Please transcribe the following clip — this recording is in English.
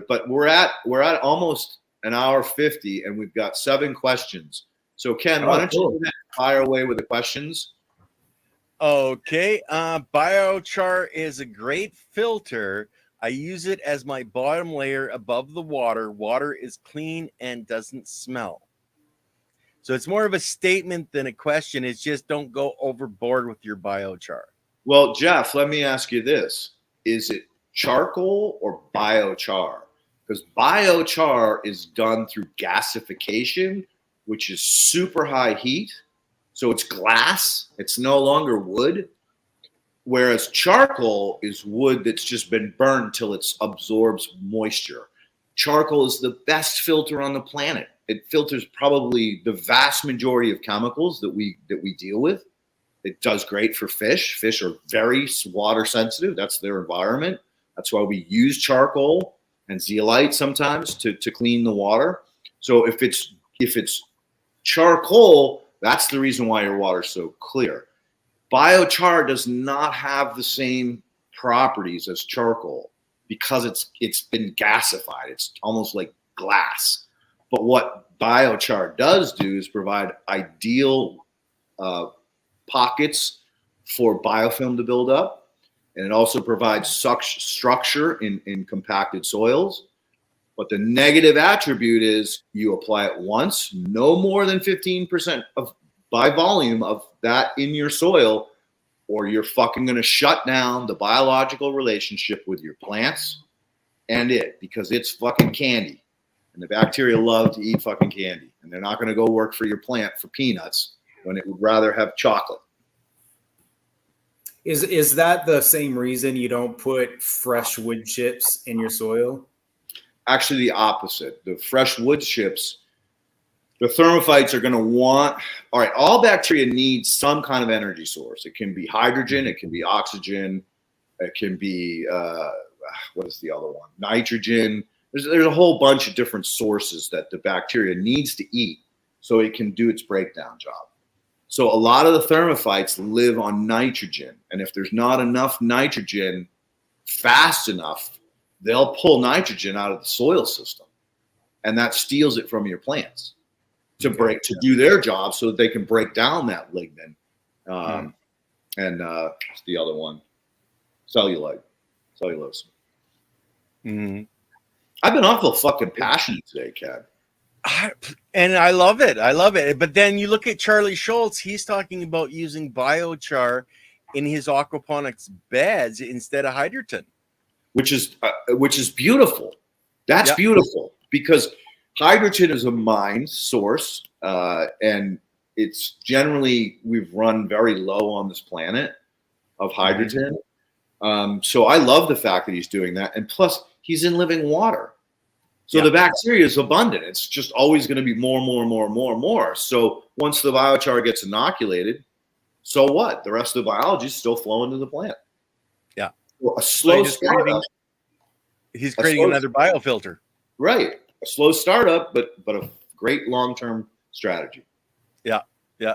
But we're at almost an hour 50, and we've got 7 questions. So Ken, why don't you fire away with the questions? Okay. Biochar is a great filter. I use it as my bottom layer above the water. Water is clean and doesn't smell. So it's more of a statement than a question. It's just don't go overboard with your biochar. Well, Jeff, let me ask you this. Is it charcoal or biochar? Because biochar is done through gasification, which is super high heat. So it's glass. It's no longer wood. Whereas charcoal is wood that's just been burned till it absorbs moisture. Charcoal is the best filter on the planet. It filters probably the vast majority of chemicals that we deal with. It does great for fish. Fish are very water sensitive. That's their environment. That's why we use charcoal and zeolite sometimes to clean the water. So if it's charcoal, that's the reason why your water's so clear. Biochar does not have the same properties as charcoal because it's been gasified. It's almost like glass. But what biochar does do is provide ideal pockets for biofilm to build up. And it also provides structure in compacted soils. But the negative attribute is you apply it once, no more than 15% by volume of that in your soil, or you're fucking going to shut down the biological relationship with your plants and it, because it's fucking candy. And the bacteria love to eat fucking candy. And they're not going to go work for your plant for peanuts when it would rather have chocolate. Is that the same reason you don't put fresh wood chips in your soil? Actually, the opposite. The fresh wood chips, the thermophytes are going to want, all right, all bacteria need some kind of energy source. It can be hydrogen, it can be oxygen, it can be, what is the other one? Nitrogen. There's a whole bunch of different sources that the bacteria needs to eat so it can do its breakdown job. So a lot of the thermophytes live on nitrogen. And if there's not enough nitrogen fast enough, they'll pull nitrogen out of the soil system. And that steals it from your plants to do their job so that they can break down that lignin. And what's the other one? Cellulose. Mm-hmm. I've been awful fucking passionate today, Ken. And I love it. But then you look at Charlie Schultz, he's talking about using biochar in his aquaponics beds instead of hydrogen. Which is beautiful. That's beautiful because hydrogen is a mine source, and it's generally we've run very low on this planet of hydrogen. So I love the fact that he's doing that, and plus he's in living water, so the bacteria is abundant. It's just always going to be more. So once the biochar gets inoculated, so what? The rest of the biology is still flowing to the plant. Yeah. Well, a slow startup. He's creating another biofilter. Right. A slow startup, but a great long-term strategy. Yeah, exactly.